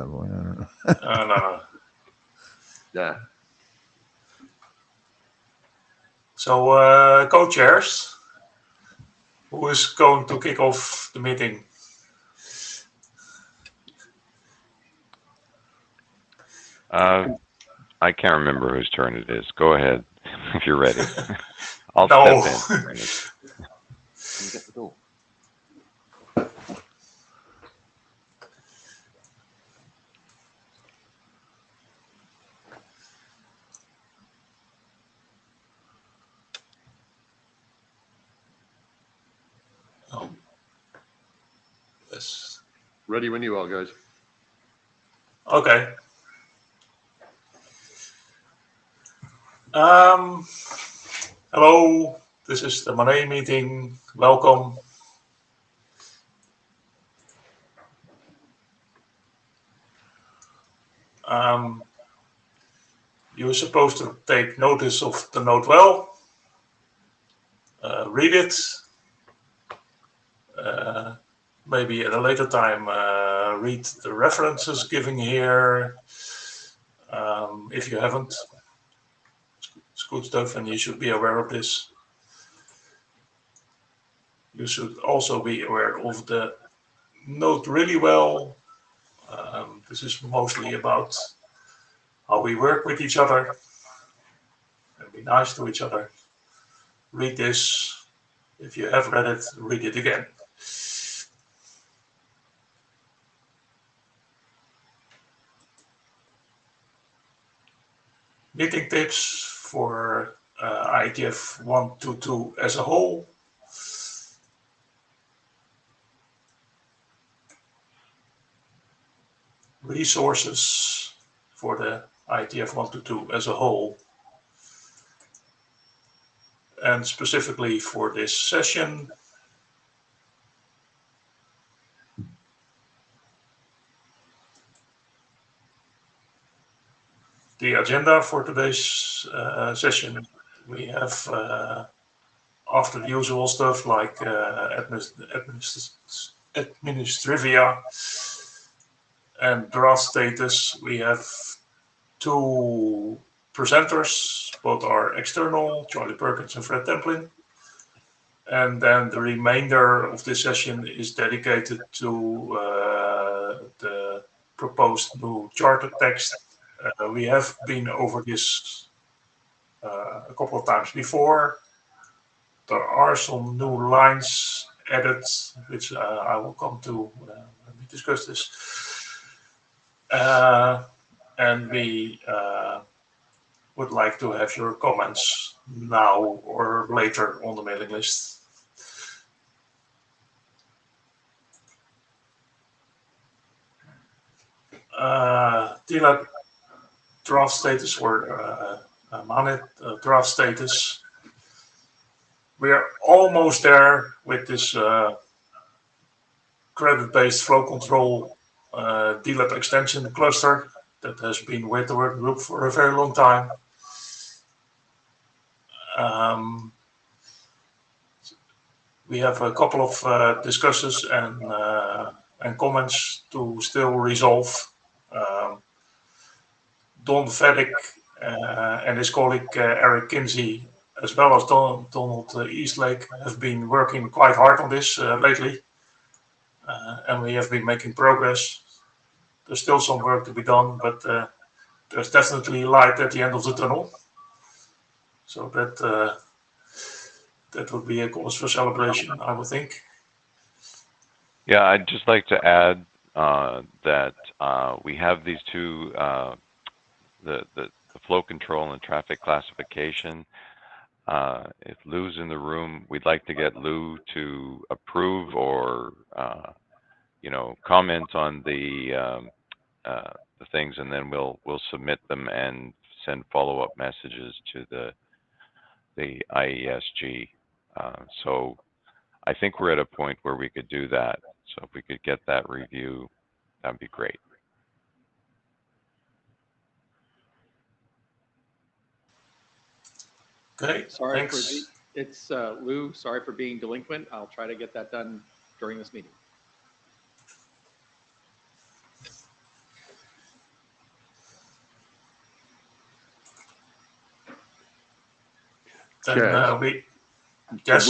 No. No. Yeah. So, co-chairs, who is going to kick off the meeting? I can't remember whose turn it is. Go ahead if you're ready. I'll No. step in. Can you get the door? Oh. Yes. Ready when you are, guys. Okay. Hello, this is the MANET meeting. Welcome. You're supposed to take notice of the note well, read it, maybe at a later time read the references given here. If you haven't, it's good stuff and you should be aware of this. You should also be aware of the note really well. This is mostly about how we work with each other and be nice to each other. Read this. If you have read it, read it again. Meeting tips for IETF 122 as a whole. Resources for the IETF 122 as a whole. And specifically for this session, the agenda for today's session. We have, after the usual stuff like administrivia and draft status, we have two presenters, both are external, Charlie Perkins and Fred Templin. And then the remainder of this session is dedicated to the proposed new charter text. We have been over this a couple of times before. There are some new lines added, which I will come to when we discuss this. And we would like to have your comments now or later on the mailing list. TLAB draft status or MANET draft status. We are almost there with this credit-based flow control DLAB extension cluster that has been with the working group for a very long time. We have a couple of discussions and comments to still resolve. Don Feddick and his colleague Eric Kinsey, as well as Donald Eastlake, have been working quite hard on this lately. And we have been making progress. There's still some work to be done, but there's definitely light at the end of the tunnel. So that would be a cause for celebration, I would think. Yeah, I'd just like to add that we have these two, the flow control and traffic classification. If Lou's in the room, we'd like to get Lou to approve or comment on the things, and then we'll submit them and send follow-up messages to the IESG. So I think we're at a point where we could do that. So if we could get that review, that'd be great. Okay, sorry thanks. It's Lou. Sorry for being delinquent. I'll try to get that done during this meeting. Then Chairs. we yes.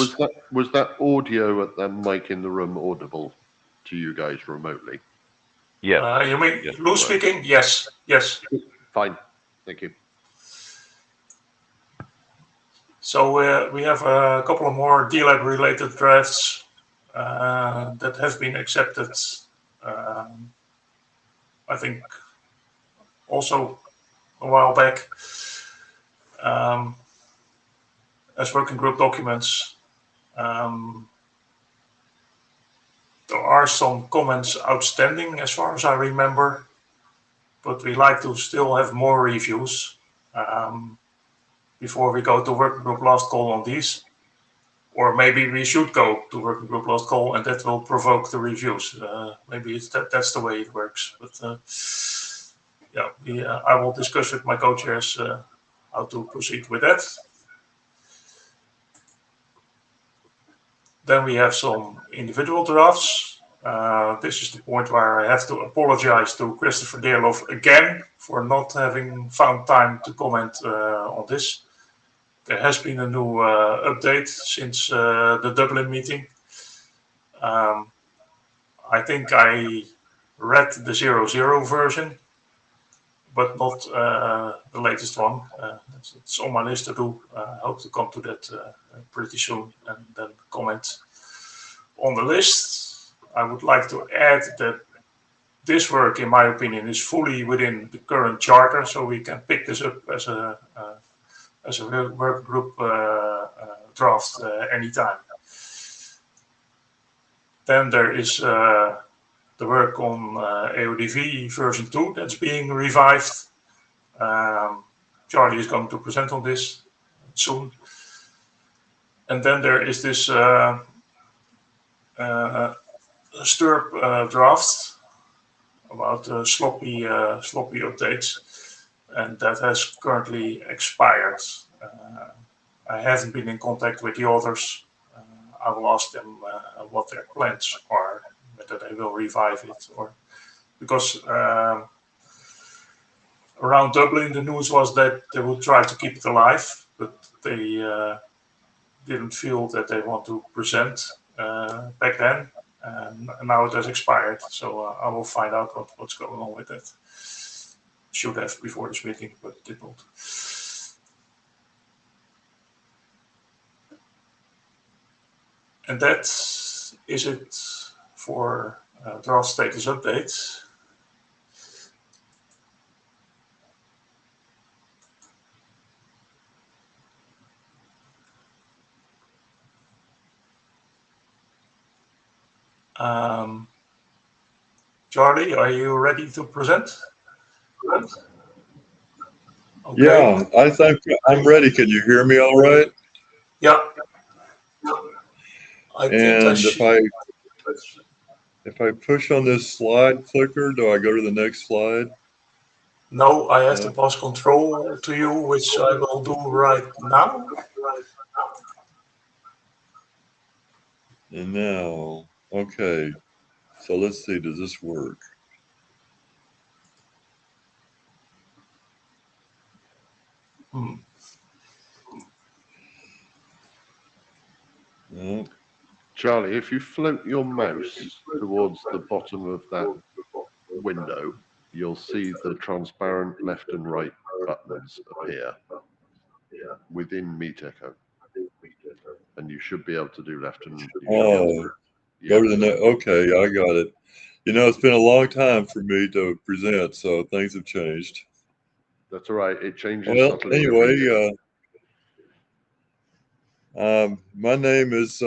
Was that audio at the mic in the room audible to you guys remotely? Yes. You mean Yes, Lou it was. speaking? Yes. Yes. Fine. Thank you. So we have a couple of more DLab related drafts that have been accepted. I think also a while back as working group documents. There are some comments outstanding as far as I remember, but we like to still have more reviews before we go to working group last call on these. Or maybe we should go to working group last call and that will provoke the reviews. Maybe that's the way it works. But yeah, I will discuss with my co-chairs how to proceed with that. Then we have some individual drafts. This is the point where I have to apologize to Christopher Deerloff again for not having found time to comment on this. There has been a new update since the Dublin meeting. I think I read the 0.0 version, but not the latest one. It's on my list to do. I hope to come to that pretty soon and then comment on the list. I would like to add that this work, in my opinion, is fully within the current charter, so we can pick this up as a work group draft anytime. Then there is the work on AODV version 2 that's being revived. Charlie is going to present on this soon. And then there is this STURP draft about sloppy updates, and that has currently expired. I haven't been in contact with the authors. I will ask them what their plans are, whether they will revive it or because around Dublin the news was that they would try to keep it alive, but they didn't feel that they want to present back then, and now it has expired. So I will find out what's going on with that. Should have before this meeting, but did not. And that is it for draft status updates. Charlie, are you ready to present? Okay. Yeah, I think I'm ready. Can you hear me all right? Yeah. If I push on this slide clicker, do I go to the next slide? No, I have to pass control to you, which I will do right now. And now, okay. So let's see, does this work? No. Charlie, if you float your mouse towards the bottom of that window, you'll see the transparent left and right buttons appear within Meet Echo. And you should be able to do left and go to the next. Okay, I got it. You know, it's been a long time for me to present, so things have changed. That's all right. It changes. Well, anyway, my name is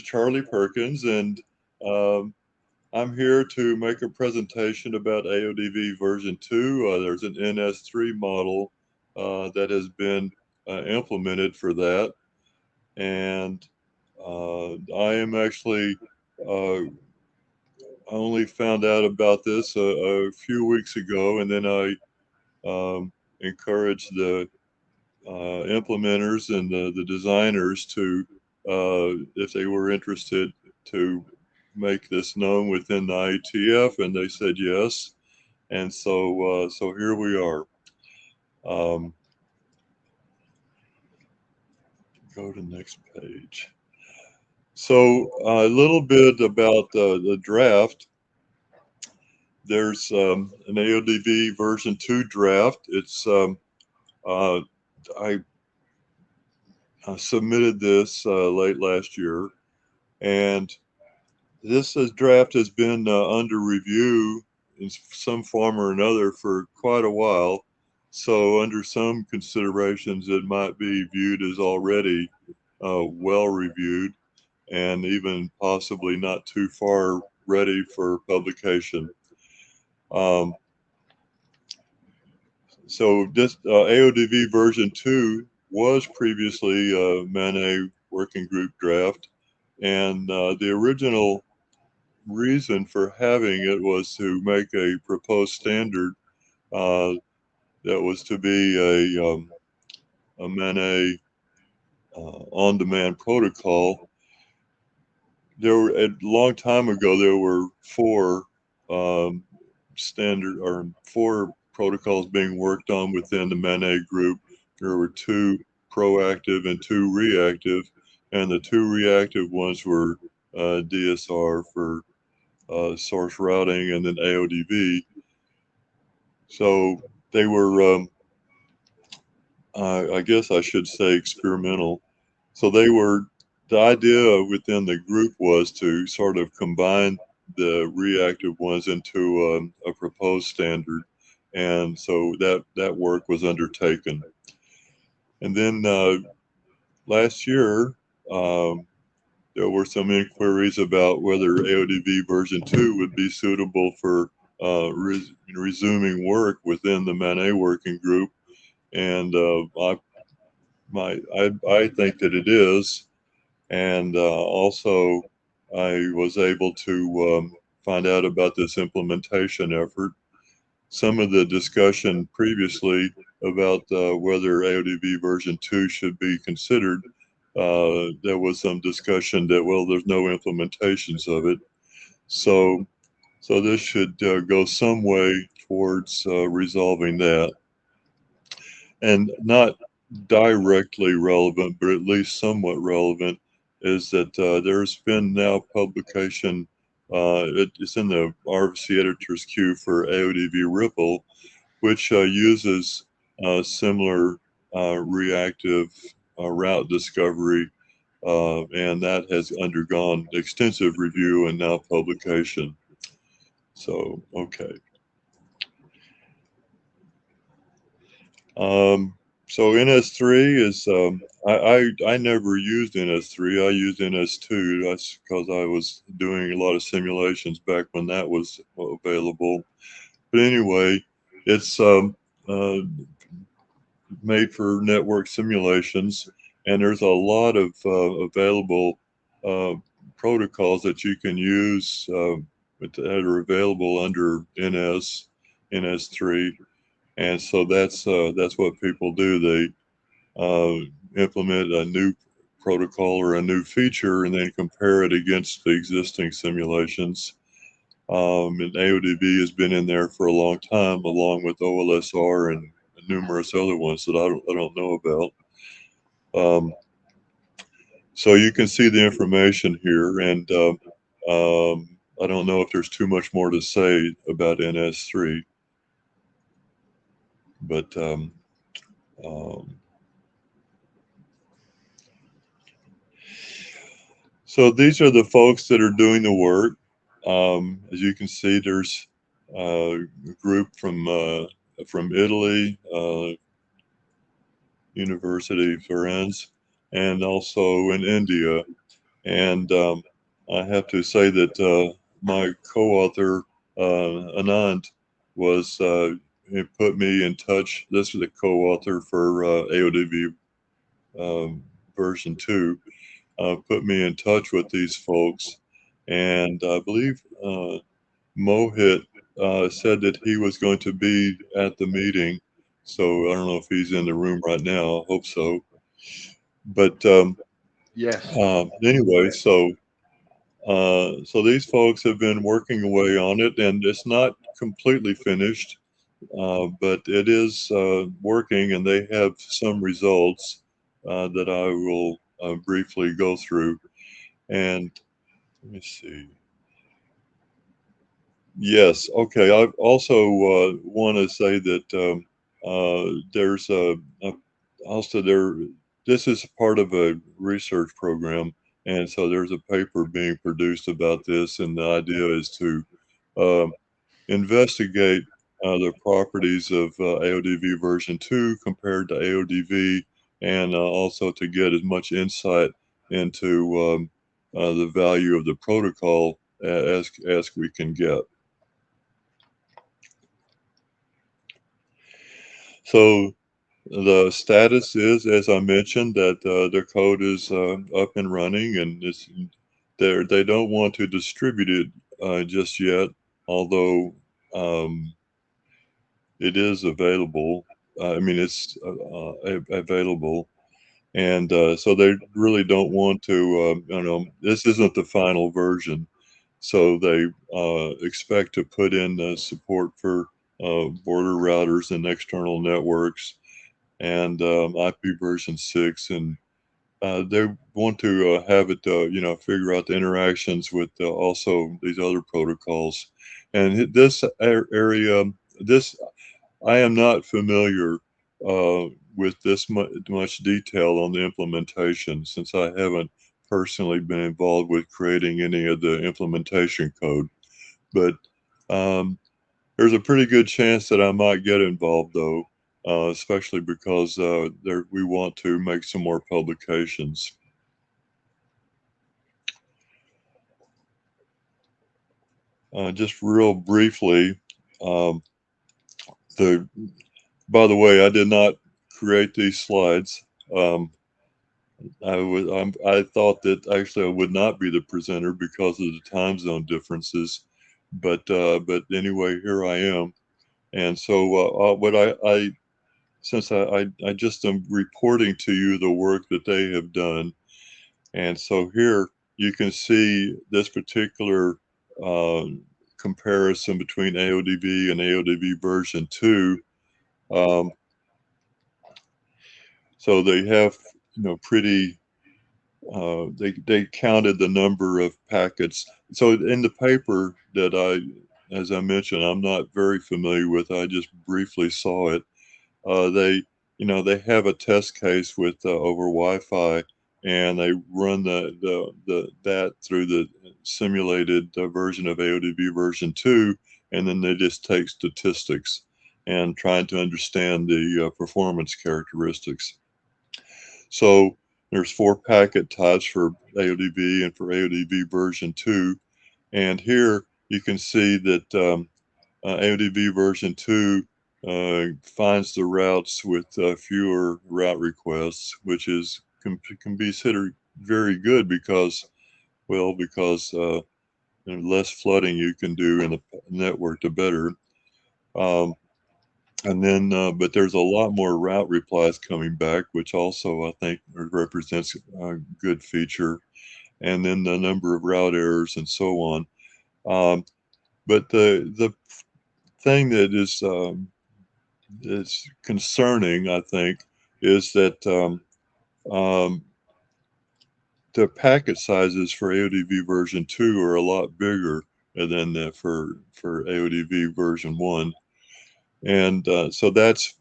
Charlie Perkins, and I'm here to make a presentation about AODV version 2. There's an NS3 model that has been implemented for that, and I am actually only found out about this a few weeks ago, and then I encouraged the implementers and the designers to, if they were interested, to make this known within the IETF, and they said yes, and so so here we are. go to the next page. So a little bit about the draft. There's an AODV version 2 draft. It's I submitted this late last year, and this draft has been under review in some form or another for quite a while. So under some considerations, it might be viewed as already well reviewed and even possibly not too far ready for publication. So this AODV version 2 was previously a MANET working group draft, and the original reason for having it was to make a proposed standard that was to be a MANET on-demand protocol. There were a long time ago. There were four four protocols being worked on within the MANET group. There were 2 proactive and 2 reactive, and the 2 reactive ones were DSR for source routing and then AODV. So they were, I guess I should say, experimental. So the idea within the group was to sort of combine the reactive ones into a proposed standard. And so that work was undertaken. And then last year, there were some inquiries about whether AODV version 2 would be suitable for resuming work within the MANET working group. And I think that it is. And also, I was able to find out about this implementation effort. Some of the discussion previously about whether AODV version 2 should be considered, there was some discussion that, well, there's no implementations of it. So this should go some way towards resolving that. And not directly relevant, but at least somewhat relevant, is that there's been now publication, it's in the RFC editor's queue for AODV Ripple, which uses similar reactive route discovery, and that has undergone extensive review and now publication. So, okay. So NS3 is, I never used NS3, I used NS2. That's because I was doing a lot of simulations back when that was available. But anyway, it's made for network simulations, and there's a lot of available protocols that you can use that are available under NS3. And so that's what people do. They implement a new protocol or a new feature and then compare it against the existing simulations. And AODV has been in there for a long time, along with OLSR and numerous other ones that I don't know about. So you can see the information here, and I don't know if there's too much more to say about NS3. But so these are the folks that are doing the work. As you can see, there's a group from Italy, University of Firenze, and also in India. And I have to say that my co-author, Anand, was it put me in touch. This was the co-author for AODV version 2. Put me in touch with these folks, and I believe Mohit said that he was going to be at the meeting. So I don't know if he's in the room right now. I hope so. But Yes. anyway, so these folks have been working away on it, and it's not completely finished. But it is working, and they have some results that I will briefly go through. And let me see. Yes, okay. I also want to say that there's also there. This is part of a research program, and so there's a paper being produced about this, and the idea is to uh, investigate the properties of AODV version 2 compared to AODV, and also to get as much insight into the value of the protocol as we can get. So the status is, as I mentioned, that their code is up and running, and they don't want to distribute it just yet, although it is available. I mean, it's available, and so they really don't want to. This isn't the final version, so they expect to put in support for border routers and external networks and IP version 6, and they want to have it, figure out the interactions with also these other protocols. And this area, this I am not familiar with this much detail on the implementation since I haven't personally been involved with creating any of the implementation code. But um, there's a pretty good chance that I might get involved, though, especially because we want to make some more publications. Just real briefly, um, by the way, I did not create these slides. I thought that actually I would not be the presenter because of the time zone differences, but anyway, here I am. And so what I since I just am reporting to you the work that they have done. And so here you can see this particular uh, comparison between AODV and AODV version 2. So they have, pretty, they counted the number of packets. So in the paper that as I mentioned, I'm not very familiar with, I just briefly saw it. They have a test case with over Wi-Fi, and they run that through the simulated version of AODV version 2, and then they just take statistics and trying to understand the performance characteristics. So there's 4 packet types for AODV and for AODV version 2, and here you can see that AODV version 2 finds the routes with fewer route requests, which can be considered very good because less flooding you can do in the network, the better. And then, but there's a lot more route replies coming back, which also I think represents a good feature. And then the number of route errors and so on. But the thing that is concerning, I think, is that the packet sizes for AODV version 2 are a lot bigger than for AODV version 1. And so that's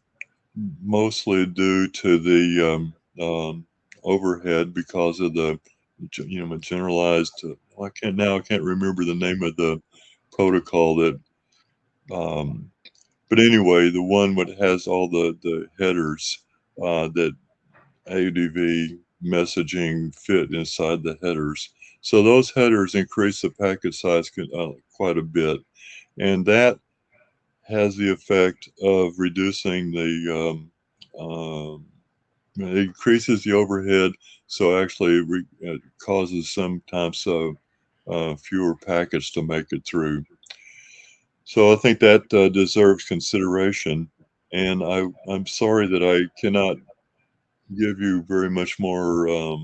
mostly due to the overhead because of the generalized. I can't remember the name of the protocol that. But anyway, the one that has all the headers that AODV messaging fit inside the headers. So those headers increase the packet size quite a bit, and that has the effect of reducing it increases the overhead, so actually it causes sometimes fewer packets to make it through. So I think that deserves consideration, and I'm sorry that I cannot give you very much more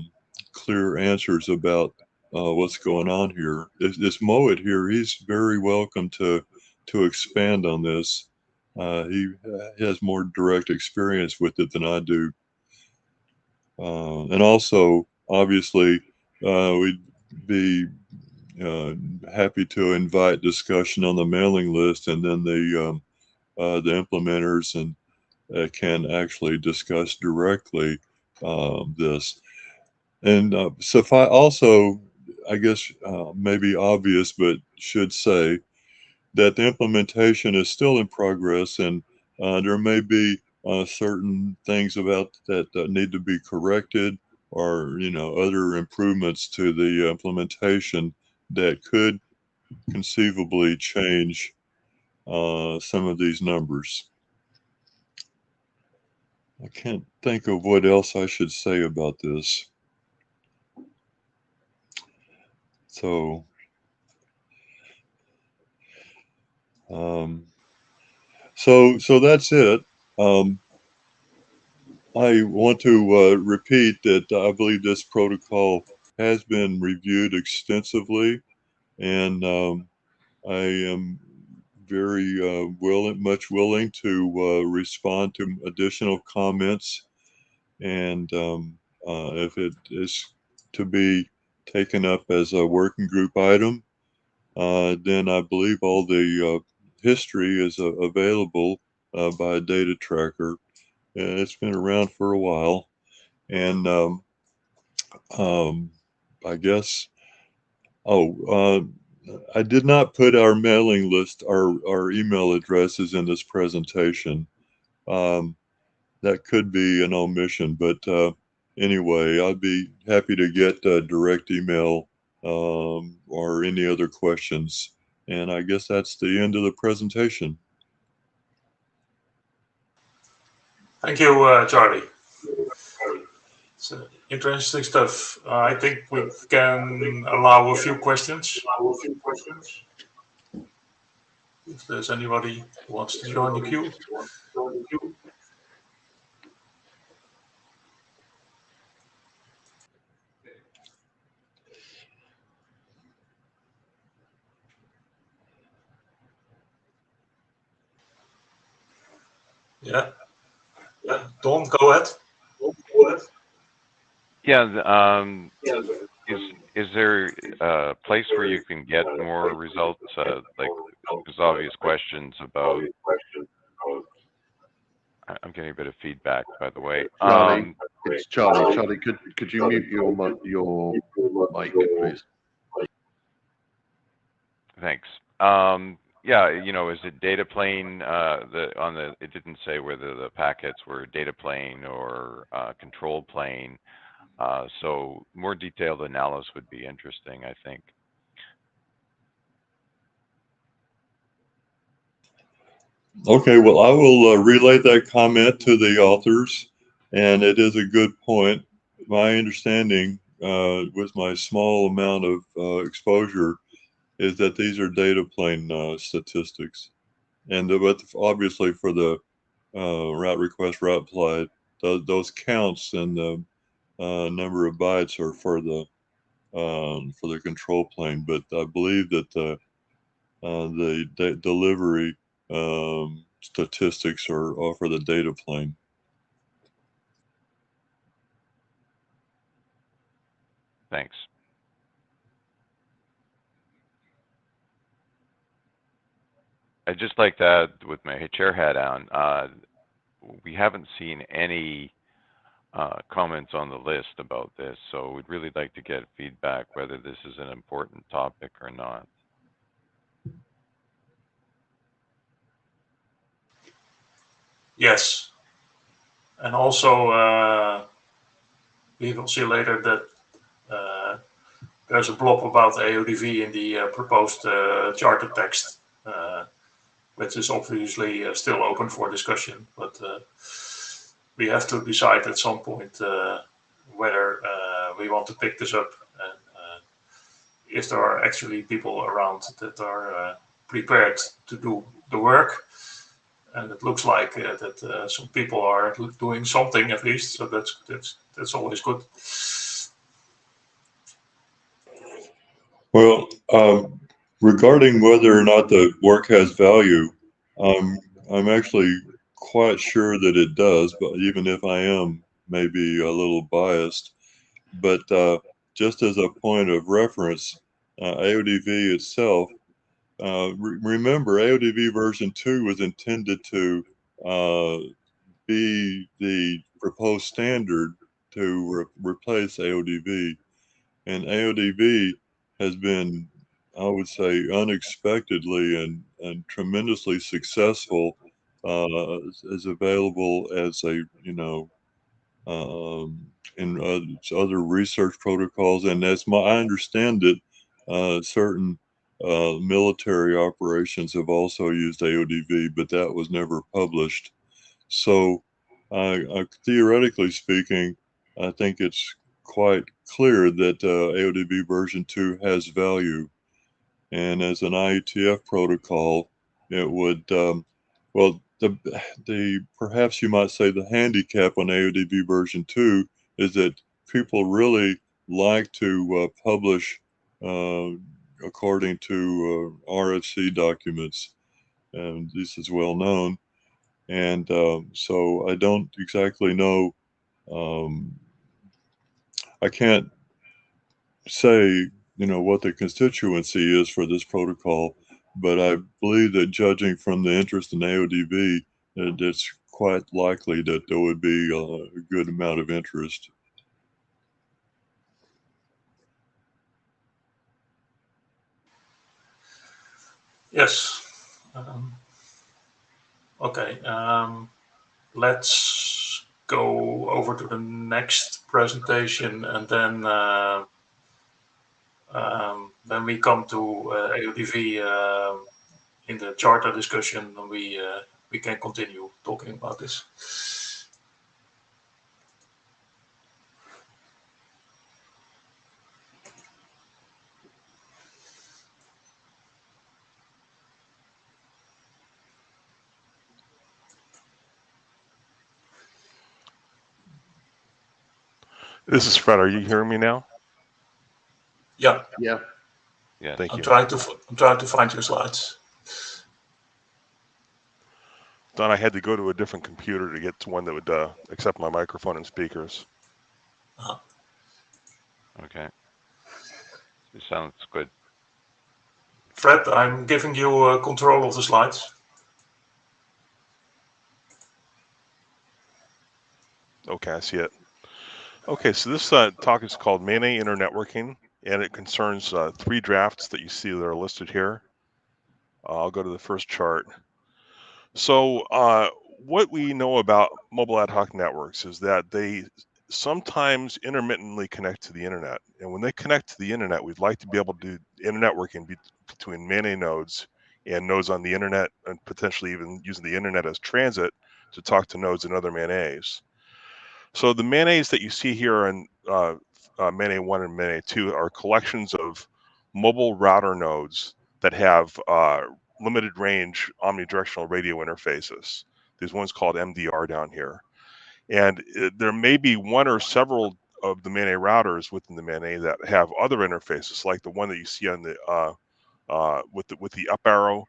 clear answers about what's going on here. This Moet here, he's very welcome to expand on this. He has more direct experience with it than I do. And also, obviously, we'd be happy to invite discussion on the mailing list, and then the implementers and can actually discuss directly this. And also, I guess maybe obvious, but should say that the implementation is still in progress, and there may be certain things about that need to be corrected, or other improvements to the implementation that could conceivably change some of these numbers. I can't think of what else I should say about this. So, so that's it. I want to repeat that I believe this protocol has been reviewed extensively, and I am very much willing to respond to additional comments, and if it is to be taken up as a working group item, then I believe all the history is available by a data tracker. It's been around for a while, and I guess, I did not put our mailing list, our email addresses in this presentation. That could be an omission, but anyway, I'd be happy to get direct email or any other questions. And I guess that's the end of the presentation. Thank you, Charlie. It's interesting stuff. I think we can allow a few questions. If there's anybody who wants to join the queue. Yeah. Don, go ahead. Yeah. Is there a place where you can get more results? Like, there's obvious questions about. I'm getting a bit of feedback, by the way. Charlie, it's Charlie. Charlie, could you mute your mic, please? Thanks. Yeah, is it data plane? It didn't say whether the packets were data plane or control plane. So more detailed analysis would be interesting, I think. Okay, well, I will relay that comment to the authors, and it is a good point. My understanding, with my small amount of exposure, is that these are data plane statistics, and but obviously for the route request, route applied, those counts and the number of bytes are for the control plane. But I believe that the delivery statistics are for the data plane. Thanks. I'd just like to add, with my chair hat on, we haven't seen any comments on the list about this, so we'd really like to get feedback whether this is an important topic or not. Yes. And also, we will see later that there's a blob about AODV in the proposed charter text, which is obviously still open for discussion, but we have to decide at some point whether we want to pick this up, and if there are actually people around that are prepared to do the work. And it looks like that some people are doing something at least, so that's always good. Well, regarding whether or not the work has value, I'm actually quite sure that it does, but even if I am maybe a little biased, But just as a point of reference, AODV itself, remember AODV version 2 was intended to be the proposed standard to replace AODV. And AODV has been, I would say, unexpectedly and tremendously successful, is available as a, in other research protocols. And as I understand it, certain military operations have also used AODV, but that was never published. So, theoretically speaking, I think it's quite clear that AODV version 2 has value. And as an IETF protocol, it would, well, the perhaps you might say the handicap on AODV version 2 is that people really like to publish according to RFC documents, and this is well known. And so I don't exactly know. I can't say, what the constituency is for this protocol, but I believe that judging from the interest in AODV, it's quite likely that there would be a good amount of interest. Yes. Okay. Let's go over to the next presentation, and then we come to AODV in the charter discussion, we can continue talking about this. This is Fred. Are you hearing me now? Yeah. Yeah. Yes. Thank I'm you. trying to find your slides. Don, I had to go to a different computer to get to one that would accept my microphone and speakers. Okay. This sounds good. Fred, I'm giving you control of the slides. Okay, I see it. Okay, so this talk is called MANET Internetworking, and it concerns 3 drafts that you see that are listed here. I'll go to the first chart. So what we know about mobile ad hoc networks is that they sometimes intermittently connect to the internet. And when they connect to the internet, we'd like to be able to do internetworking between MANET nodes and nodes on the internet, and potentially even using the internet as transit to talk to nodes and other MANETs. So the MANETs that you see here in MANET 1 and MANET 2 are collections of mobile router nodes that have limited range omnidirectional radio interfaces. There's one's called MDR down here. And there may be one or several of the MANET routers within the MANET that have other interfaces, like the one that you see on the with the up arrow.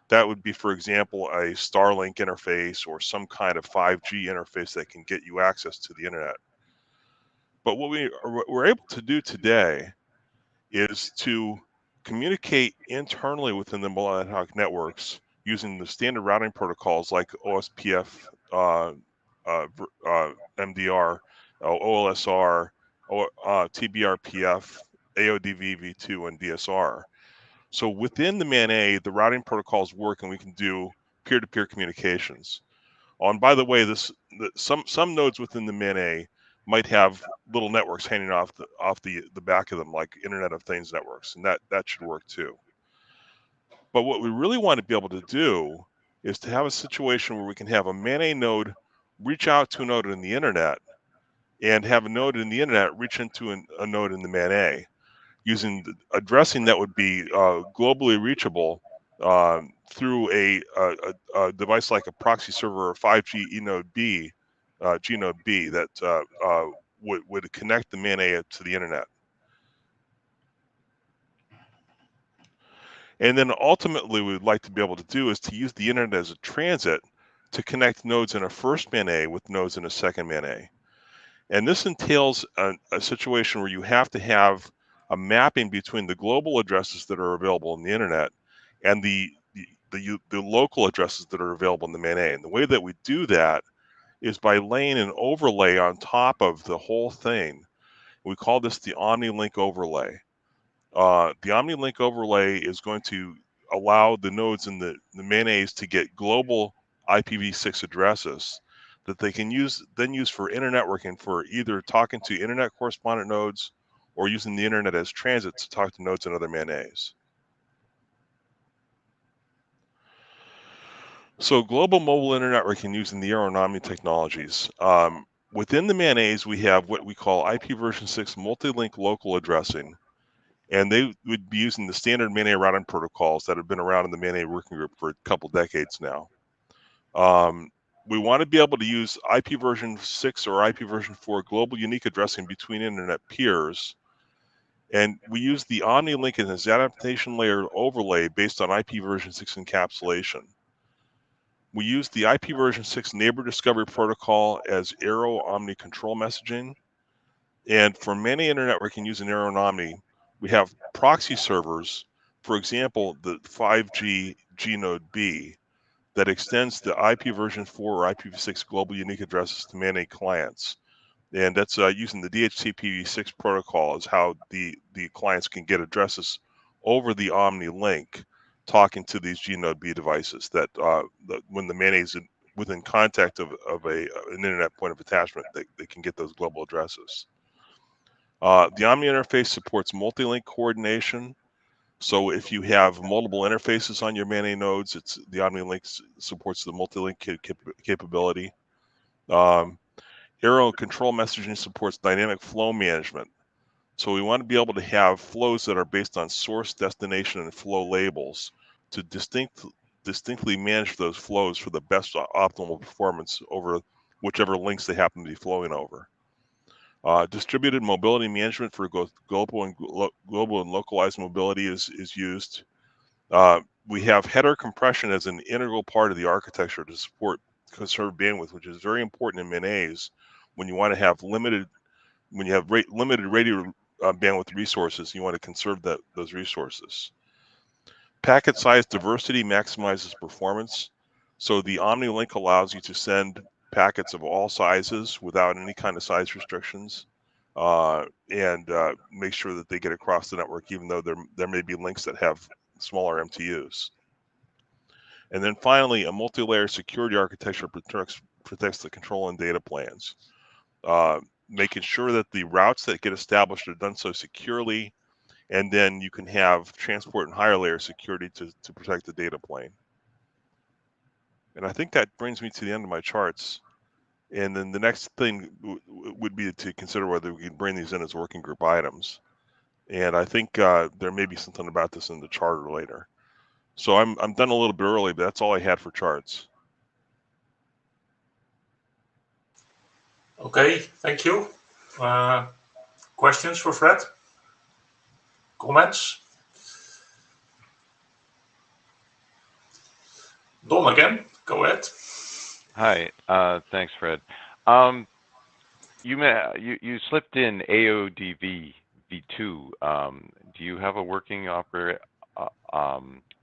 That would be, for example, a Starlink interface or some kind of 5G interface that can get you access to the internet. But what we're able to do today is to communicate internally within the mobile ad hoc networks using the standard routing protocols like OSPF, MDR, OLSR, TBRPF, AODV v2, and DSR. So within the MANET, the routing protocols work, and we can do peer-to-peer communications. Oh, and by the way, some nodes within the MANET might have little networks hanging off the back of them, like Internet of Things networks, and that should work too. But what we really want to be able to do is to have a situation where we can have a MANET node reach out to a node in the internet, and have a node in the internet reach into a node in the MANET, using addressing that would be globally reachable through a device like a proxy server or 5G eNode B, GNode B, that would connect the MANET to the internet. And then ultimately, what we'd like to be able to do is to use the internet as a transit to connect nodes in a first MANET with nodes in a second MANET. And this entails a situation where you have to have a mapping between the global addresses that are available on the internet and the local addresses that are available in the MANET. And the way that we do that is by laying an overlay on top of the whole thing. We call this the OmniLink overlay. The OmniLink overlay is going to allow the nodes in the MANETs to get global IPv6 addresses that they can use for internetworking, for either talking to internet correspondent nodes or using the internet as transit to talk to nodes in other MANETs. So global mobile internetworking using the Arrow and Omni technologies. Within the MANETs, we have what we call IP version 6 multi-link local addressing. And they would be using the standard MANET routing protocols that have been around in the MANET working group for a couple decades now. We want to be able to use IP version 6 or IP version 4 global unique addressing between internet peers. And we use the OmniLink and its adaptation layer overlay based on IP version 6 encapsulation. We use the IP version 6 neighbor discovery protocol as Arrow Omni control messaging. And for many internetworking using Arrow and Omni, we have proxy servers, for example, the 5G Gnode B, that extends the IP version 4 or IPv6 global unique addresses to MANET clients. And that's using the DHCP6 protocol is how the clients can get addresses over the Omni link talking to these Gnode B devices that when the MANET is within contact of an internet point of attachment, they can get those global addresses. The Omni interface supports multi-link coordination. So if you have multiple interfaces on your MANET nodes, the OmniLink supports the multi-link capability. Arrow control messaging supports dynamic flow management. So we want to be able to have flows that are based on source, destination, and flow labels to distinctly manage those flows for the best optimal performance over whichever links they happen to be flowing over. Distributed mobility management for global and localized mobility is used. We have header compression as an integral part of the architecture to support conserved bandwidth, which is very important in MANETs when you want to have limited radio bandwidth resources. You want to conserve those resources. Packet size diversity maximizes performance. So the OmniLink allows you to send packets of all sizes without any kind of size restrictions, and make sure that they get across the network, even though there may be links that have smaller MTUs. And then finally, a multi-layer security architecture protects the control and data planes, making sure that the routes that get established are done so securely, and then you can have transport and higher layer security to protect the data plane. And I think that brings me to the end of my charts. And then the next thing would be to consider whether we can bring these in as working group items. And I think there may be something about this in the charter later. So I'm done a little bit early, but that's all I had for charts. Okay, thank you. Questions for Fred? Comments? Don again, go ahead. Hi, thanks, Fred. You slipped in AODV v2. Do you have a working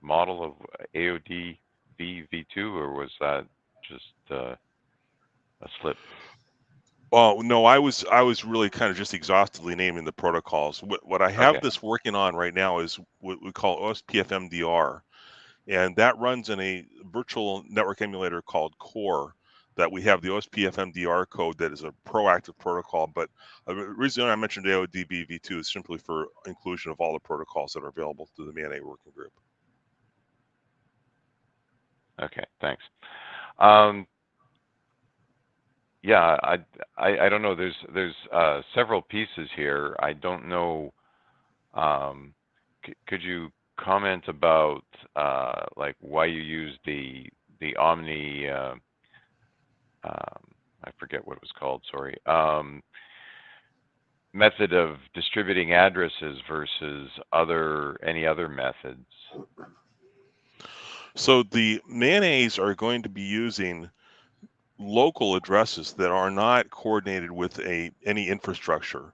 model of AODV v2, or was that just a slip? Well, no, I was really kind of just exhaustively naming the protocols. What I have this working on right now is what we call OSPF MDR, and that runs in a virtual network emulator called Core. That we have the OSPF MDR code that is a proactive protocol. But the reason I mentioned AODB v2 is simply for inclusion of all the protocols that are available to the MANET working group. Okay, thanks. Yeah, I don't know. There's several pieces here. I don't know. Could you comment about like why you use the Omni? I forget what it was called. Sorry. Method of distributing addresses versus any other methods. So the MANETs are going to be using local addresses that are not coordinated with any infrastructure.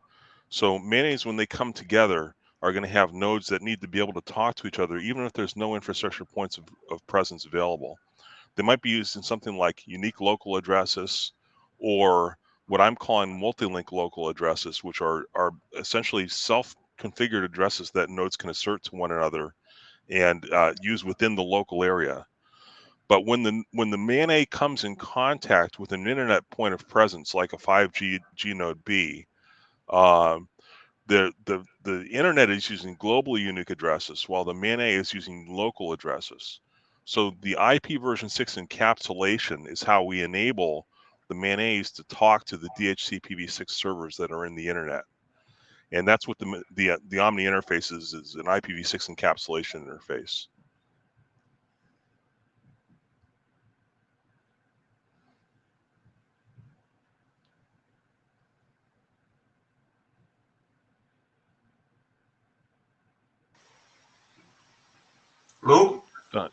So MANETs, when they come together, are going to have nodes that need to be able to talk to each other, even if there's no infrastructure points of presence available. They might be used in something like unique local addresses, or what I'm calling multi-link local addresses, which are essentially self-configured addresses that nodes can assert to one another and use within the local area. But when the MANET comes in contact with an internet point of presence, like a 5G node B, the internet is using globally unique addresses, while the MANET is using local addresses. So the IP version 6 encapsulation is how we enable the MANETs to talk to the DHCPv6 servers that are in the internet. And that's what the Omni interface is an IPv6 encapsulation interface. Lou? Done.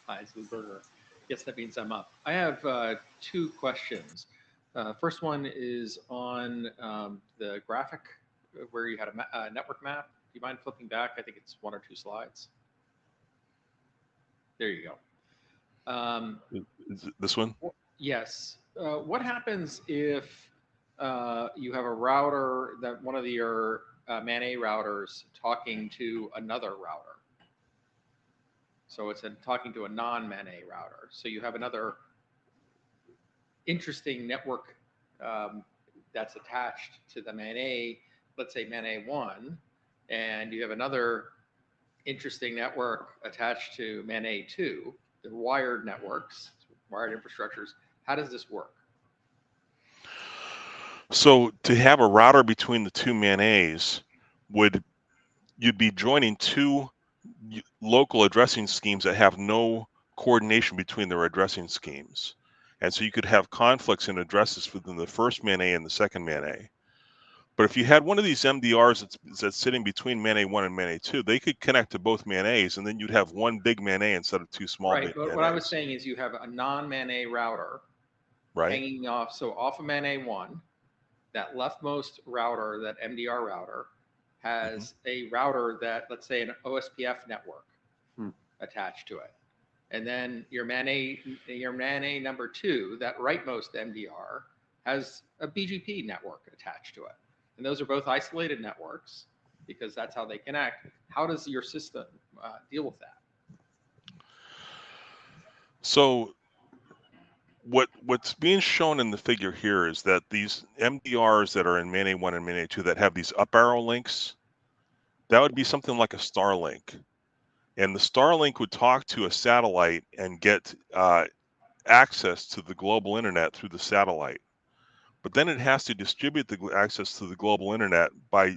Hi, it's Lou Berger. Yes, that means I'm up. I have two questions. First one is on the graphic where you had a network map. Do you mind flipping back? I think it's 1 or 2 slides. There you go. Is it this one? Yes. What happens if you have a router that one of your MANET routers talking to another router? So it's talking to a non-MANET router. So you have another interesting network that's attached to the MANET, let's say MANET 1, and you have another interesting network attached to MANET 2. They're wired networks, wired infrastructures. How does this work? So to have a router between the two MANETs, you'd be joining two local addressing schemes that have no coordination between their addressing schemes. And so you could have conflicts in addresses within the first MANET and the second MANET. But if you had one of these MDRs that's sitting between MANET 1 and MANET 2, they could connect to both MANETs, and then you'd have one big MANET instead of two small Right, but MANETs. what I was saying is you have a non-MANET router hanging off, so off of MANET 1, that leftmost router, that MDR router, has a router that, let's say, an OSPF network attached to it. And then your MANET number 2, that rightmost MDR, has a BGP network attached to it. And those are both isolated networks because that's how they connect. How does your system deal with that? So what's being shown in the figure here is that these MDRs that are in MANET 1 and MANET 2 that have these up arrow links, that would be something like a Starlink. And the Starlink would talk to a satellite and get access to the global internet through the satellite. But then it has to distribute the access to the global internet by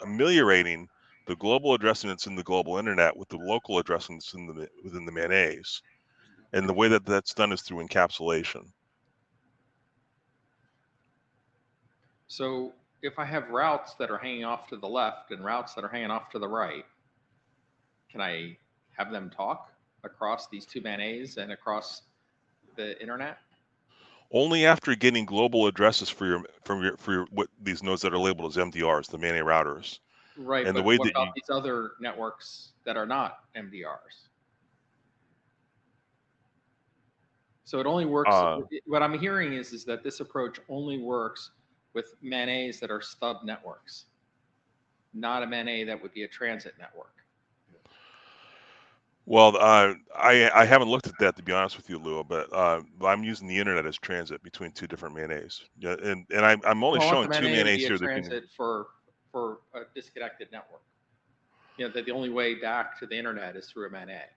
ameliorating the global addressing that's in the global internet with the local addressing that's within the MANETs. And the way that that's done is through encapsulation. So if I have routes that are hanging off to the left and routes that are hanging off to the right, can I have them talk across these two MANETs and across the internet? Only after getting global addresses for your what these nodes that are labeled as MDRs, the MANET routers. Right, And but the way what that about these other networks that are not MDRs? So it only works, what I'm hearing is that this approach only works with MANETs that are stub networks, not a MANET that would be a transit network. Well, I haven't looked at that, to be honest with you, Lou, but I'm using the internet as transit between two different MANETs. Yeah, and I'm only showing two MANETs here. Transit for a disconnected network. You know, that the only way back to the internet is through a MANET.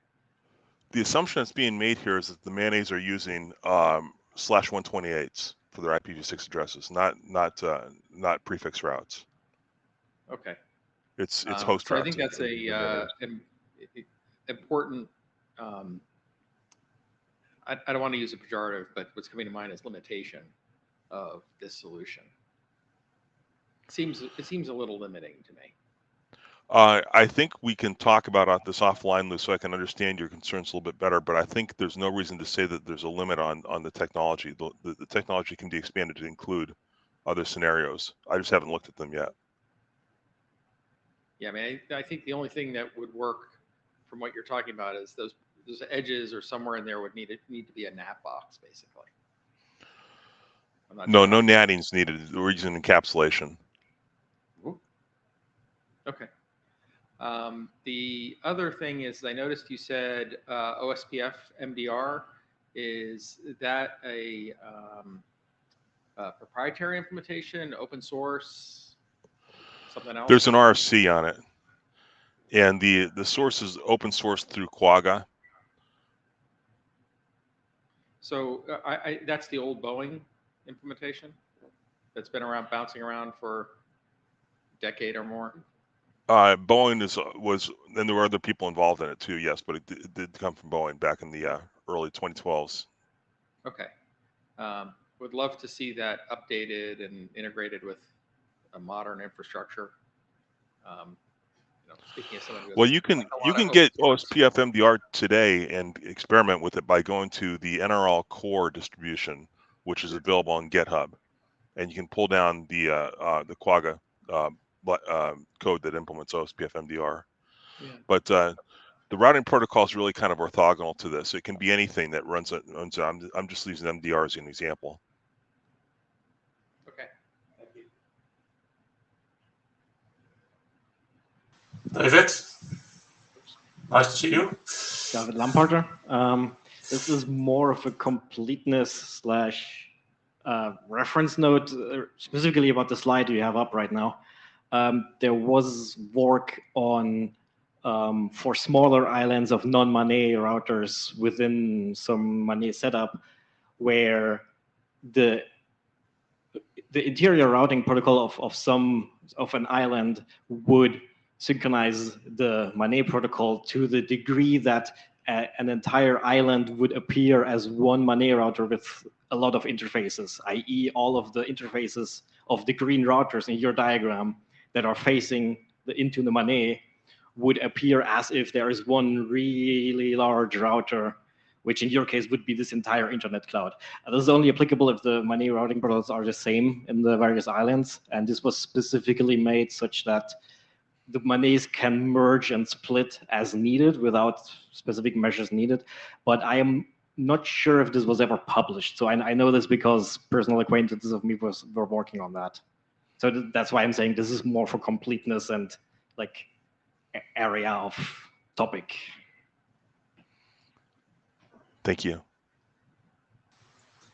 The assumption that's being made here is that the MANETs are using /128s for their IPv6 addresses, not prefix routes. Okay. It's host routes. So I think that's a important. I don't want to use a pejorative, but what's coming to mind is limitation of this solution. It seems a little limiting to me. I think we can talk about this offline, Lou, so I can understand your concerns a little bit better. But I think there's no reason to say that there's a limit on the technology. The technology can be expanded to include other scenarios. I just haven't looked at them yet. Yeah, I mean, I think the only thing that would work from what you're talking about is those edges or somewhere in there would need to be a NAT box, basically. No natting's needed. We're using encapsulation. Okay. The other thing is, I noticed you said OSPF MDR. Is that a proprietary implementation, open source, something else? There's an RFC on it, and the source is open source through Quagga. So that's the old Boeing implementation that's been around, bouncing around for a decade or more. Boeing was, and there were other people involved in it too, yes, but it did come from Boeing back in the early 2012s. Okay. Would love to see that updated and integrated with a modern infrastructure. Speaking of someone who well, you can get OSPF MDR today and experiment with it by going to the NRL core distribution, which is available on GitHub, and you can pull down the Quagga code that implements OSPF MDR. Yeah. But the routing protocol is really kind of orthogonal to this. It can be anything that runs. I'm just using MDR as an example. Okay. Thank you. David, nice to see you. David Lamparter. This is more of a completeness / reference note, specifically about the slide you have up right now. There was work on for smaller islands of non-MANET routers within some MANET setup, where the interior routing protocol of an island would synchronize the MANET protocol to the degree that an entire island would appear as one MANET router with a lot of interfaces, i.e. all of the interfaces of the green routers in your diagram that are facing into the MANET would appear as if there is one really large router, which in your case would be this entire internet cloud. This is only applicable if the MANET routing protocols are the same in the various islands, and this was specifically made such that the MANETs can merge and split as needed without specific measures needed. But I am not sure if this was ever published. So I know this because personal acquaintances of me were working on that. So that's why I'm saying this is more for completeness and like area of topic. Thank you.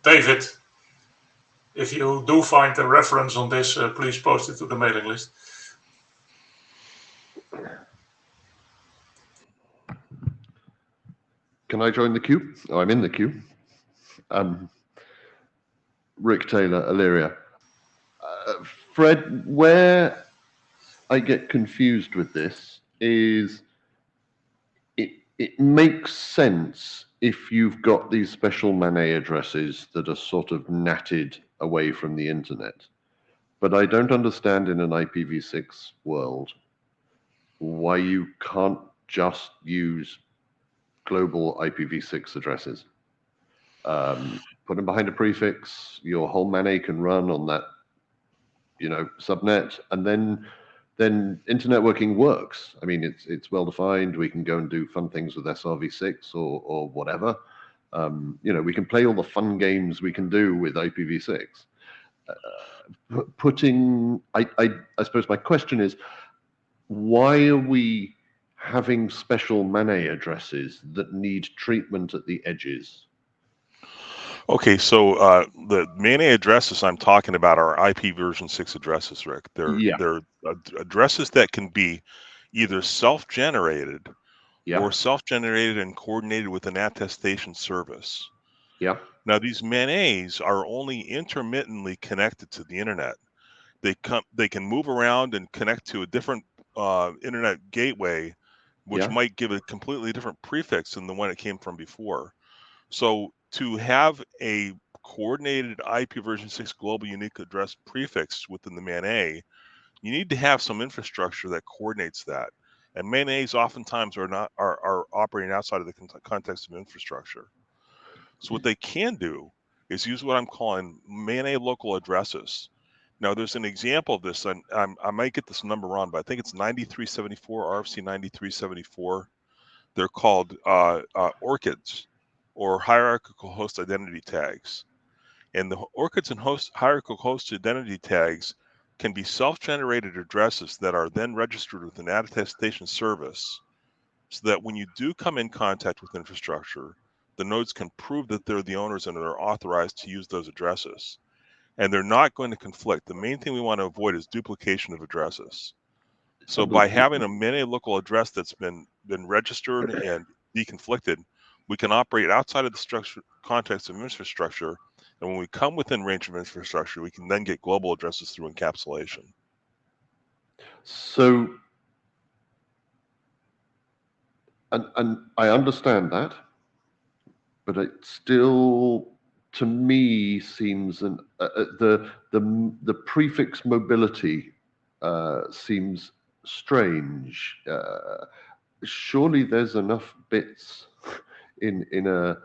David, if you do find a reference on this, please post it to the mailing list. Can I join the queue? Oh, I'm in the queue. Rick Taylor, Illyria. Fred, where I get confused with this is it makes sense if you've got these special MANET addresses that are sort of natted away from the internet. But I don't understand in an IPv6 world why you can't just use global IPv6 addresses. Put them behind a prefix, your whole MANET can run on that, subnet, and then internet working works. I mean, it's well defined. We can go and do fun things with SRv6 or whatever. We can play all the fun games we can do with IPv6. I suppose my question is, why are we having special MANET addresses that need treatment at the edges? Okay, so the MANET addresses I'm talking about are IP version 6 addresses, Rick. They're addresses that can be either self-generated or self-generated and coordinated with an attestation service. Yeah. Now, these MANETs are only intermittently connected to the internet. They can move around and connect to a different internet gateway, which might give a completely different prefix than the one it came from before. So to have a coordinated IP version 6 global unique address prefix within the MANET you need to have some infrastructure that coordinates that. And MANETs oftentimes are operating outside of the context of infrastructure. So what they can do is use what I'm calling MANET local addresses. Now, there's an example of this, and I might get this number wrong, but I think it's 9374, RFC 9374. They're called ORCIDs, or hierarchical host identity tags. And the ORCIDs and hierarchical host identity tags can be self-generated addresses that are then registered with an attestation service, so that when you do come in contact with infrastructure, the nodes can prove that they're the owners and are authorized to use those addresses. And they're not going to conflict. The main thing we want to avoid is duplication of addresses. So by having a MANET local address that's been registered and deconflicted, we can operate outside of the context of infrastructure. And when we come within range of infrastructure, we can then get global addresses through encapsulation. So, and I understand that, but it still, to me, seems the prefix mobility seems strange. Surely there's enough bits in a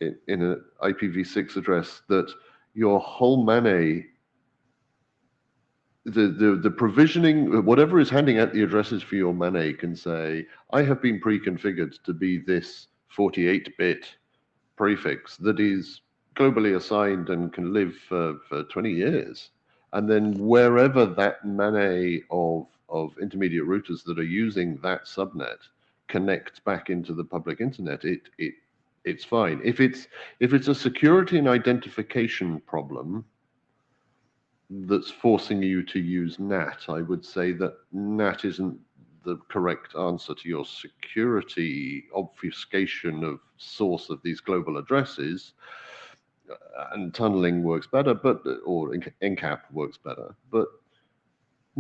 IPv6 address that your whole MANET, the provisioning, whatever is handing out the addresses for your MANET can say, I have been pre-configured to be this 48-bit prefix that is globally assigned and can live for 20 years. And then wherever that MANET of intermediate routers that are using that subnet connects back into the public internet, it's fine. If it's a security and identification problem that's forcing you to use NAT, I would say that NAT isn't the correct answer to your security obfuscation of source of these global addresses. And tunneling works better, or NCAP works better. But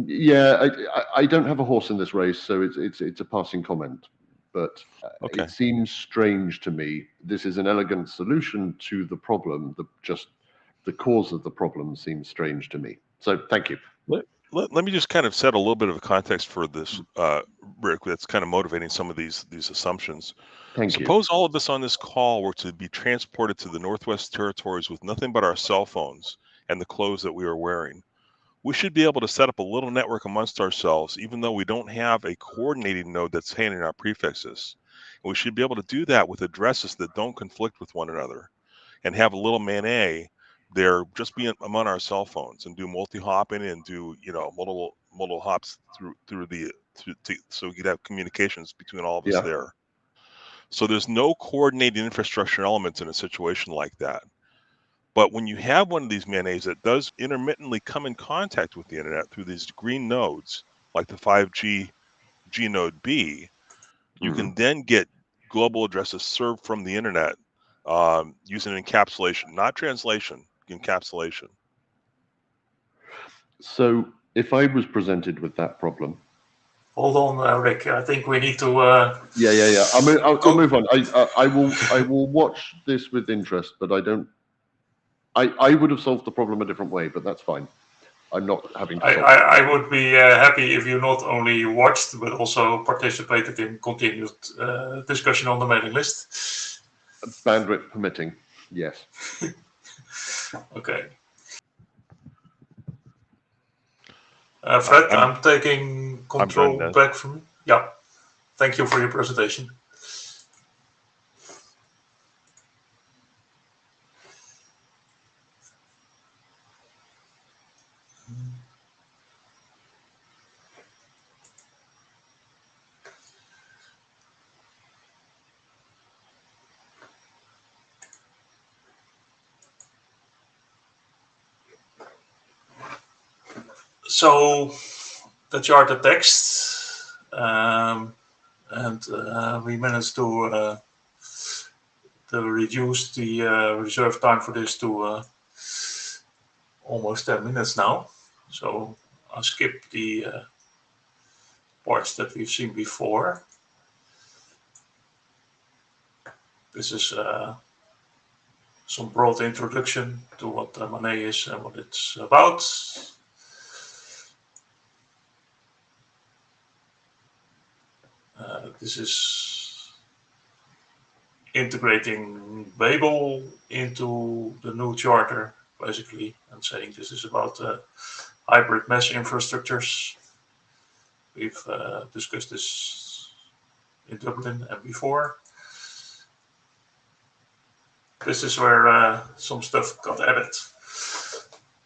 yeah, I don't have a horse in this race, so it's a passing comment. But Okay. It seems strange to me. This is an elegant solution to the problem. Just the cause of the problem seems strange to me. So thank you. Let me just kind of set a little bit of a context for this, Rick, that's kind of motivating some of these assumptions. Thank you. Suppose all of us on this call were to be transported to the Northwest Territories with nothing but our cell phones and the clothes that we are wearing. We should be able to set up a little network amongst ourselves, even though we don't have a coordinating node that's handing out prefixes. And we should be able to do that with addresses that don't conflict with one another, and have a little MANET there just be among our cell phones and do multi-hopping and do multiple hops so we could have communications between all of us there. So there's no coordinating infrastructure elements in a situation like that. But when you have one of these MANETs that does intermittently come in contact with the internet through these green nodes, like the 5G G node B, you can then get global addresses served from the internet using encapsulation, not translation, encapsulation. So if I was presented with that problem. Hold on, Rick. I think we need to. Yeah. I'll move on. I will watch this with interest, but I don't. I would have solved the problem a different way, but that's fine. I'm not having to solve it. I would be happy if you not only watched, but also participated in continued discussion on the mailing list. Bandwidth permitting, yes. Okay. Fred, I'm taking control back from you. Yeah. Thank you for your presentation. So that's our text, and we managed to reduce the reserve time for this to almost 10 minutes now. So I'll skip the parts that we've seen before. This is some broad introduction to what MANET is and what it's about. This is integrating Babel into the new charter, basically, and saying this is about hybrid mesh infrastructures. We've discussed this in Dublin and before. This is where some stuff got added.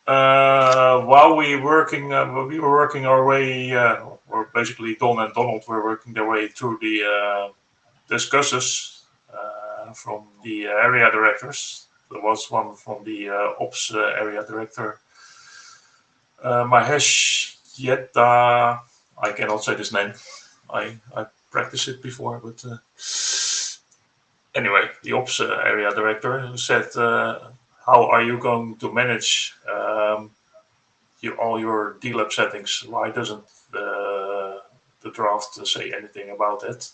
While we were working our way, or basically Don and Donald were working their way through the discussions from the area directors. There was one from the ops area director, Mahesh Yetta. I cannot say this name. I practiced it before, but anyway, the ops area director who said, how are you going to manage all your DLAB settings? Why doesn't the draft say anything about it?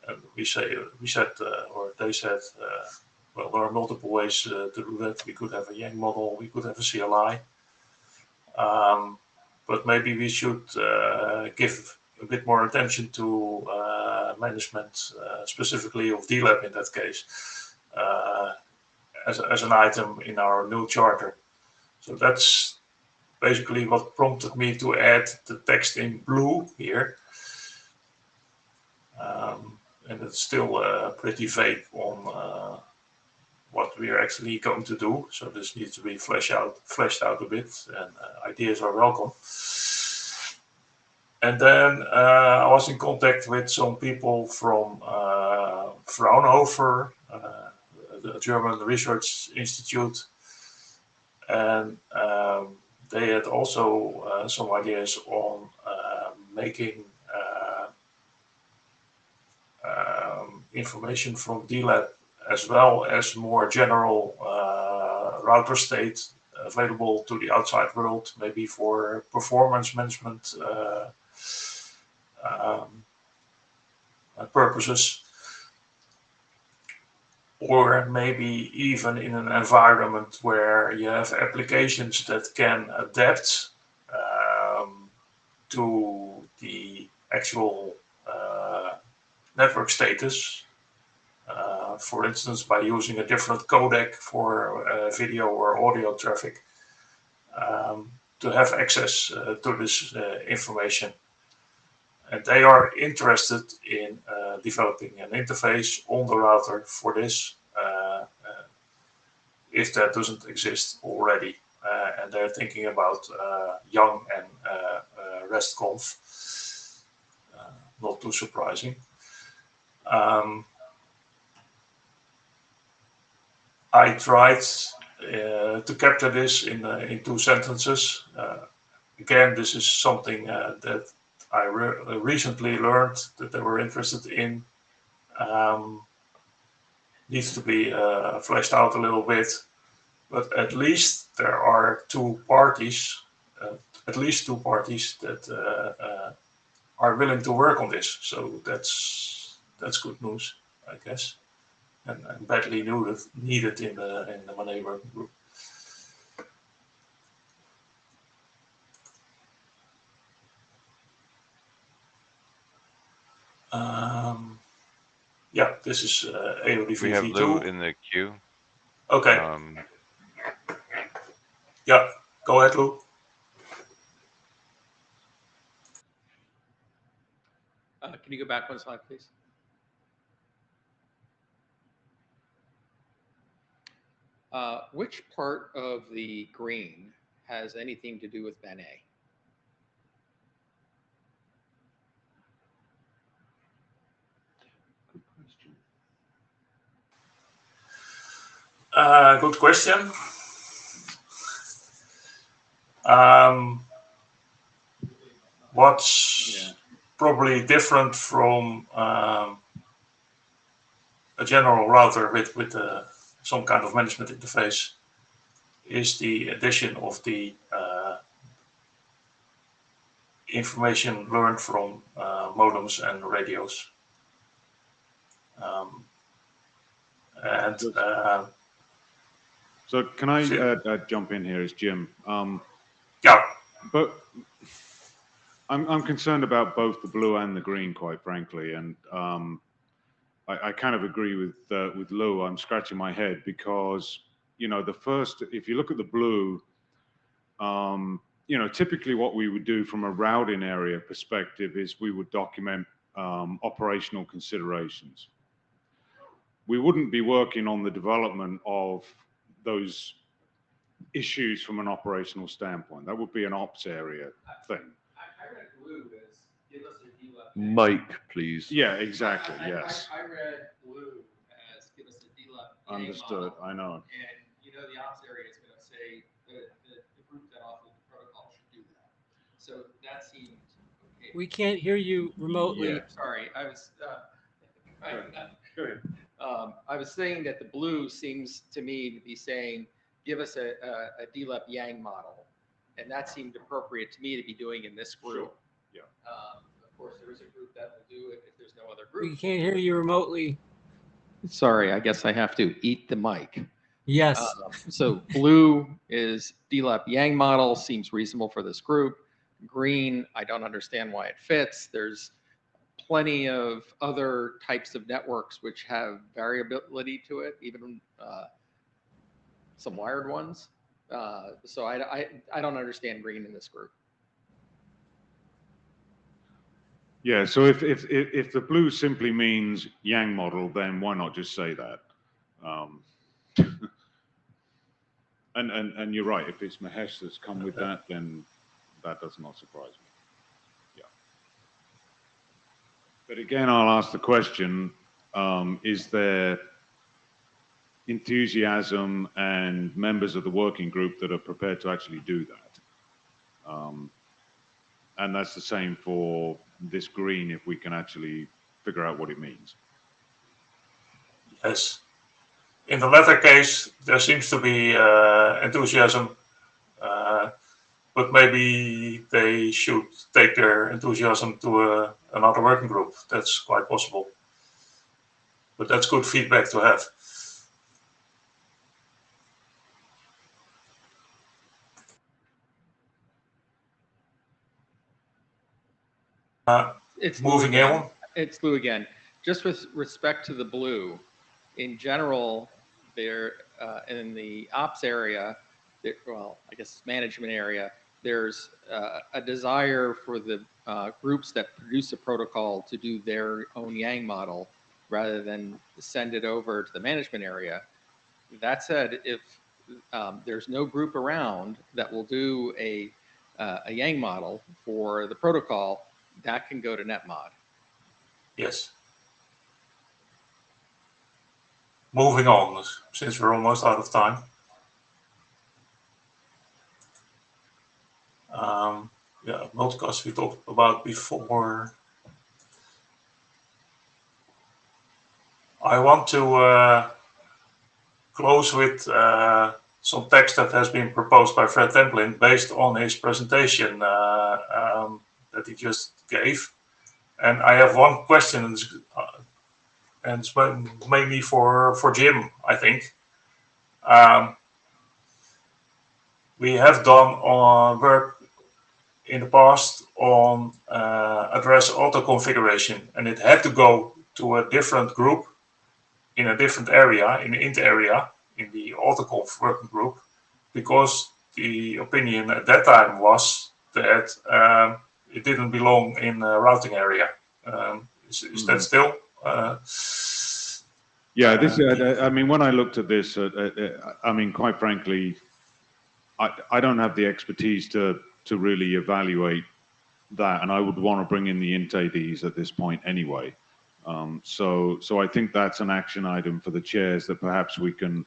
And we said, or they said, well, there are multiple ways to do that. We could have a Yang model, we could have a CLI, but maybe we should give a bit more attention to management, specifically of DLAB in that case, as an item in our new charter. So that's basically what prompted me to add the text in blue here. And it's still pretty vague on what we are actually going to do. So this needs to be fleshed out a bit, and ideas are welcome. And then I was in contact with some people from Fraunhofer, the German Research Institute, and they had also some ideas on making information from DLAB as well as more general router state available to the outside world, maybe for performance management purposes, or maybe even in an environment where you have applications that can adapt to the actual network status. For instance, by using a different codec for video or audio traffic, to have access to this information. And they are interested in developing an interface on the router for this, if that doesn't exist already. And they're thinking about Yang and RESTconf, not too surprising. I tried to capture this in 2 sentences. Again, this is something that I recently learned that they were interested in. Needs to be fleshed out a little bit, but at least there are 2 parties, at least 2 parties that are willing to work on this. So that's good news, I guess, and badly needed in the MANET working group. Yeah, this is AODV We have v2. Lou in the queue. Okay. Yeah, go ahead, Lou. Can you go back 1 slide, please? Which part of the green has anything to do with MANET? Good question. What's probably different from a general router with some kind of management interface is the addition of the information learned from modems and radios. So can I jump in here as Jim? Yeah. But I'm concerned about both the blue and the green, quite frankly, and I kind of agree with Lou. I'm scratching my head because if you look at the blue, typically what we would do from a routing area perspective is we would document operational considerations. We wouldn't be working on the development of those issues from an operational standpoint. That would be an ops area thing. I read blue as give us a DLEP. Mike, please. Yeah, exactly. Yes. I read blue as give us a DLEP. Understood. I know. And the ops area is going to say the group that authored the protocol should do that. So that seemed okay. We can't hear you remotely. Yeah. Sorry, I was. Go ahead. I was saying that the blue seems to me to be saying, give us a DLEP Yang model. And that seemed appropriate to me to be doing in this group. Sure. Yeah. Of course, there is a group that will do it if there's no other We group. can't hear you remotely. Sorry, I guess I have to eat the mic. Yes. So blue is DLEP Yang model, seems reasonable for this group. Green, I don't understand why it fits. There's plenty of other types of networks which have variability to it, even some wired ones. So I don't understand green in this group. Yeah. So if the blue simply means Yang model, then why not just say that? And you're right. If it's Mahesh that's come with that, then that does not surprise me. Yeah. But again, I'll ask the question: is there enthusiasm and members of the working group that are prepared to actually do that? And that's the same for this green, if we can actually figure out what it means. Yes. In the latter case, there seems to be enthusiasm, but maybe they should take their enthusiasm to another working group. That's quite possible. But that's good feedback to have. It's Moving blue again. on. It's blue again. Just with respect to the blue, in general, there in the ops area, well, I guess management area, there's a desire for the groups that produce a protocol to do their own Yang model rather than send it over to the management area. That said, if there's no group around that will do a Yang model for the protocol, that can go to NetMod. Yes. Moving on, since we're almost out of time. Yeah, multicast we talked about before. I want to close with some text that has been proposed by Fred Templin based on his presentation that he just gave. And I have one question, and it's mainly for Jim, I think. We have done work in the past on address auto configuration, and it had to go to a different group in a different area, in the int area, in the autoconf working group, because the opinion at that time was that it didn't belong in a routing area. Is that still? Yeah, this. I mean, when I looked at this, I mean, quite frankly, I don't have the expertise to really evaluate that, and I would want to bring in the int ADs at this point anyway. So I think that's an action item for the chairs that perhaps we can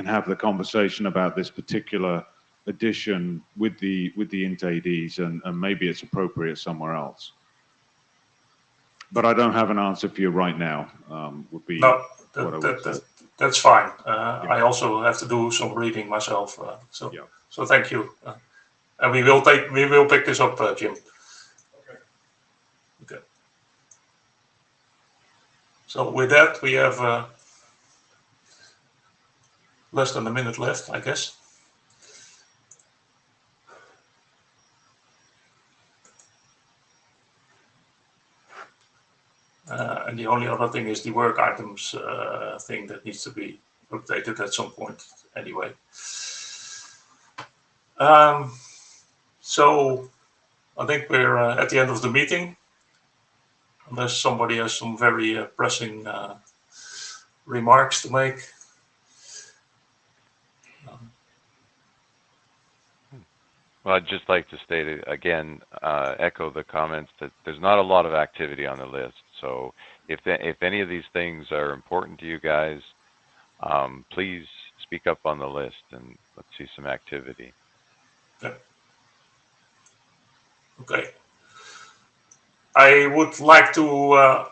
have the conversation about this particular addition with the int ADs, and maybe it's appropriate somewhere else. But I don't have an answer for you right now. Would be no, what I would say. That's fine. I also have to do some reading myself. So thank you. And we will pick this up, Jim. Okay. So with that, we have less than a minute left, I guess. And the only other thing is the work items thing that needs to be updated at some point anyway. So I think we're at the end of the meeting, unless somebody has some very pressing remarks to make. Well, I'd just like to state again, echo the comments that there's not a lot of activity on the list. So if any of these things are important to you guys, please speak up on the list and let's see some activity. Yeah. Okay. I would like to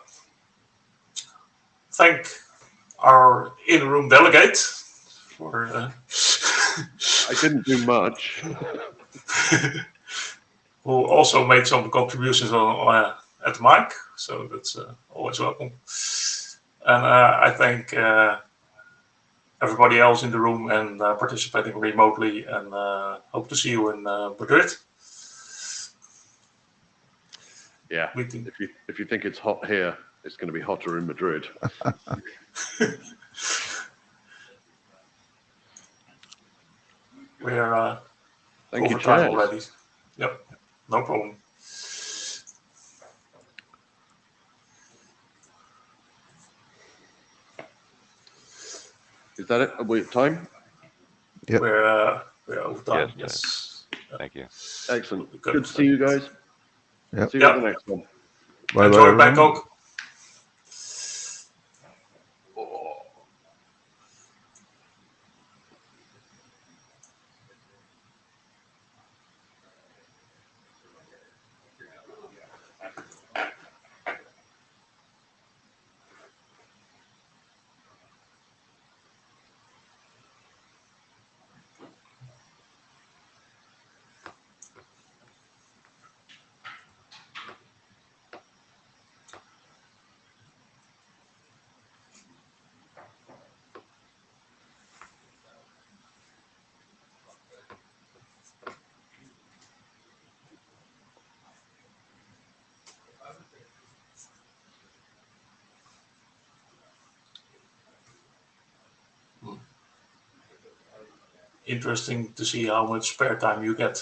thank our in-room delegate for. I didn't do much. Who also made some contributions at the mic, so that's always welcome. And I thank everybody else in the room and participating remotely, and hope to see you in Madrid. Yeah, if you think it's hot here, it's going to be hotter in Madrid. We're Thank you, over time Chaz. already. Yep, no problem. Is that it? Are we at time? Yep. We're over time. Yes. Thank you. Excellent. Good to see you guys. Yep. See you at the next one. Bye Enjoy bye, everyone. Bangkok. Interesting to see how much spare time you get.